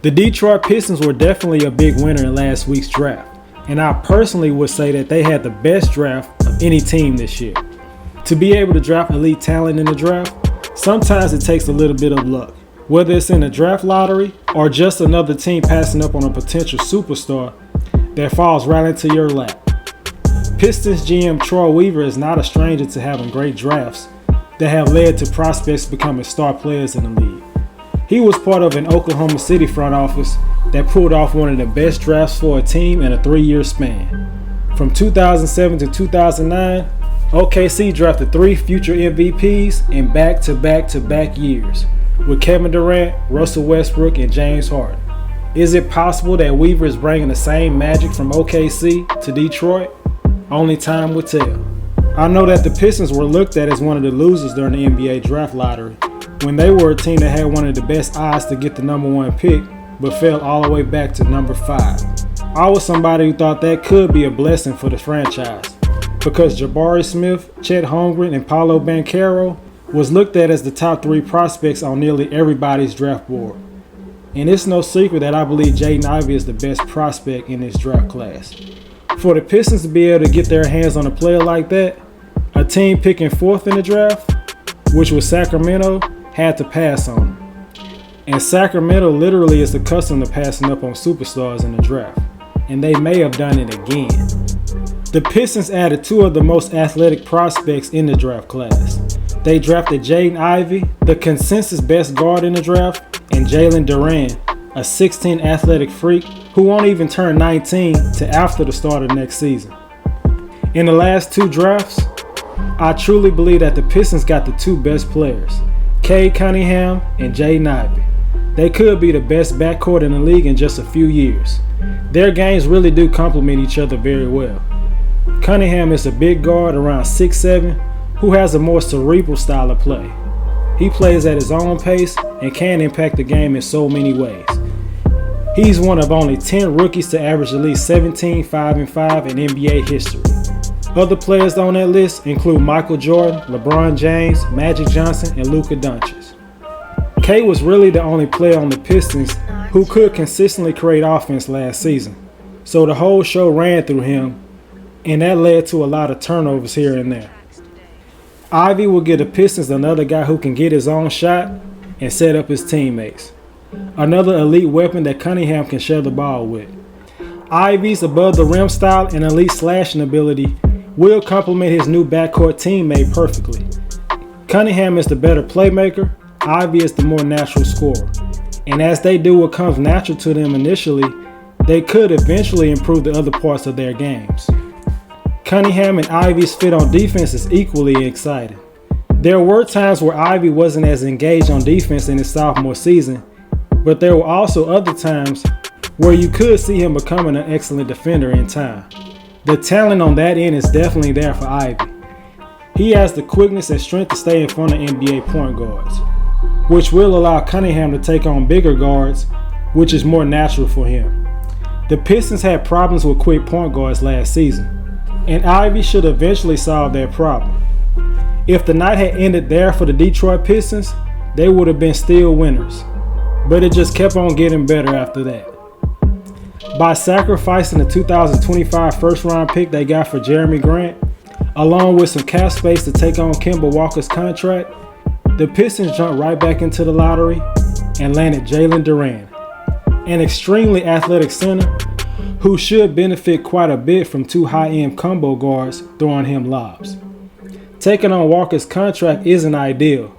The Detroit Pistons were definitely a big winner in last week's draft, and I personally would say that they had the best draft of any team this year. To be able to draft elite talent in the draft, sometimes it takes a little bit of luck, whether it's in a draft lottery or just another team passing up on a potential superstar that falls right into your lap. Pistons GM Troy Weaver is not a stranger to having great drafts that have led to prospects becoming star players in the league. He was part of an Oklahoma City front office that pulled off one of the best drafts for a team in a 3-year span. From 2007 to 2009, OKC drafted 3 future MVPs in back-to-back-to-back years, with Kevin Durant, Russell Westbrook, and James Harden. Is it possible that Weaver is bringing the same magic from OKC to Detroit? Only time will tell. I know that the Pistons were looked at as one of the losers during the NBA draft lottery, when they were a team that had one of the best odds to get the number 1 pick, but fell all the way back to number 5. I was somebody who thought that could be a blessing for the franchise, because Jabari Smith, Chet Holmgren, and Paolo Banchero was looked at as the top 3 prospects on nearly everybody's draft board. And it's no secret that I believe Jaden Ivey is the best prospect in this draft class. For the Pistons to be able to get their hands on a player like that, a team picking 4th in the draft, which was Sacramento, had to pass on him. And Sacramento literally is accustomed to passing up on superstars in the draft, and they may have done it again. The Pistons added 2 of the most athletic prospects in the draft class. They drafted Jaden Ivey, the consensus best guard in the draft, and Jalen Duran, a 6'10" athletic freak who won't even turn 19 till after the start of next season. In the last 2 drafts, I truly believe that the Pistons got the 2 best players, Cade Cunningham and Jaden Ivey. They could be the best backcourt in the league in just a few years. Their games really do complement each other very well. Cunningham is a big guard around 6'7", who has a more cerebral style of play. He plays at his own pace and can impact the game in so many ways. He's one of only 10 rookies to average at least 17, 5, and 5 in NBA history. Other players on that list include Michael Jordan, LeBron James, Magic Johnson, and Luka Doncic. Cade was really the only player on the Pistons who could consistently create offense last season, so the whole show ran through him, and that led to a lot of turnovers here and there. Ivey will give the Pistons another guy who can get his own shot and set up his teammates. Another elite weapon that Cunningham can share the ball with. Ivey's above the rim style and elite slashing ability will complement his new backcourt teammate perfectly. Cunningham is the better playmaker, Ivey is the more natural scorer. And as they do what comes natural to them initially, they could eventually improve the other parts of their games. Cunningham and Ivey's fit on defense is equally exciting. There were times where Ivey wasn't as engaged on defense in his sophomore season, but there were also other times where you could see him becoming an excellent defender in time. The talent on that end is definitely there for Ivey. He has the quickness and strength to stay in front of NBA point guards, which will allow Cunningham to take on bigger guards, which is more natural for him. The Pistons had problems with quick point guards last season, and Ivey should eventually solve that problem. If the night had ended there for the Detroit Pistons, they would have been still winners, but it just kept on getting better after that. By sacrificing the 2025 first-round pick they got for Jeremy Grant, along with some cap space to take on Kemba Walker's contract, the Pistons jumped right back into the lottery and landed Jalen Duran, an extremely athletic center who should benefit quite a bit from 2 high-end combo guards throwing him lobs. Taking on Walker's contract isn't ideal,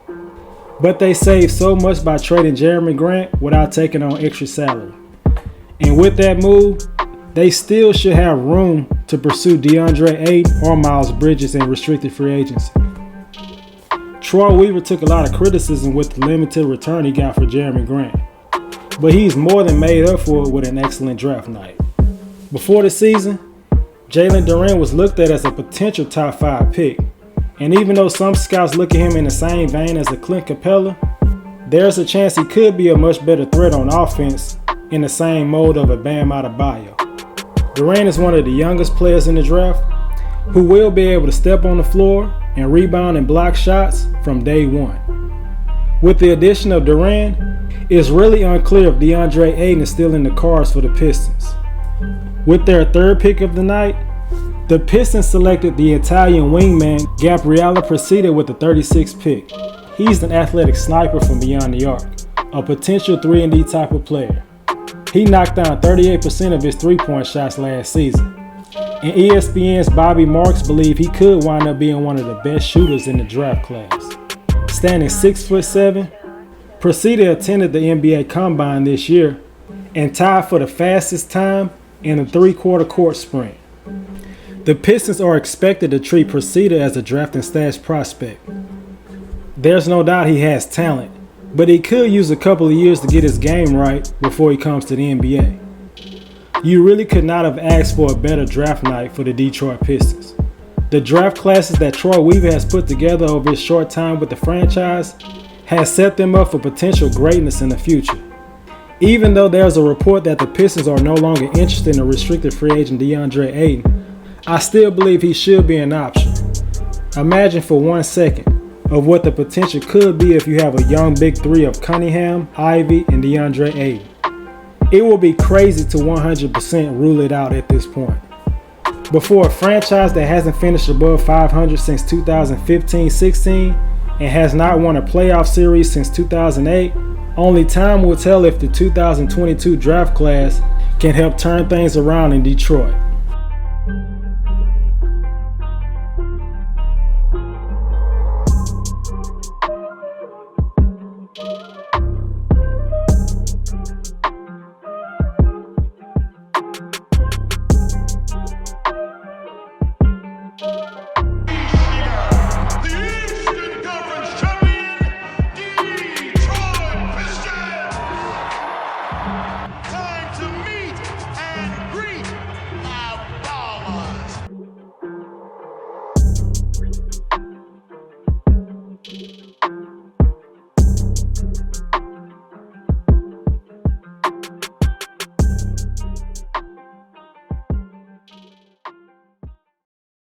but they saved so much by trading Jeremy Grant without taking on extra salary. And with that move, they still should have room to pursue DeAndre Ayton or Miles Bridges in restricted free agency. Troy Weaver took a lot of criticism with the limited return he got for Jeremy Grant, but he's more than made up for it with an excellent draft night. Before the season, Jalen Duran was looked at as a potential top 5 pick, and even though some scouts look at him in the same vein as a Clint Capella, there's a chance he could be a much better threat on offense in the same mode of a Bam Adebayo. Duran is one of the youngest players in the draft who will be able to step on the floor and rebound and block shots from day one. With the addition of Duran, It's really unclear if DeAndre Ayton is still in the cards for the Pistons. With their third pick of the night, the Pistons selected the Italian wingman Gabriele Presida with the 36th pick. He's an athletic sniper from beyond the arc, a potential 3-and-D type of player. He knocked down 38% of his three-point shots last season. And ESPN's Bobby Marks believe he could wind up being one of the best shooters in the draft class. Standing 6'7", Presida attended the NBA Combine this year and tied for the fastest time in a three-quarter court sprint. The Pistons are expected to treat Presida as a draft and stash prospect. There's no doubt he has talent, but he could use a couple of years to get his game right before he comes to the NBA. You really could not have asked for a better draft night for the Detroit Pistons. The draft classes that Troy Weaver has put together over his short time with the franchise has set them up for potential greatness in the future. Even though there's a report that the Pistons are no longer interested in a restricted free agent DeAndre Ayton, I still believe he should be an option. Imagine for 1 second of what the potential could be if you have a young big three of Cunningham, Ivey, and DeAndre Ayton. It will be crazy to 100% rule it out at this point. But for a franchise that hasn't finished above 500 since 2015-16 and has not won a playoff series since 2008, only time will tell if the 2022 draft class can help turn things around in Detroit.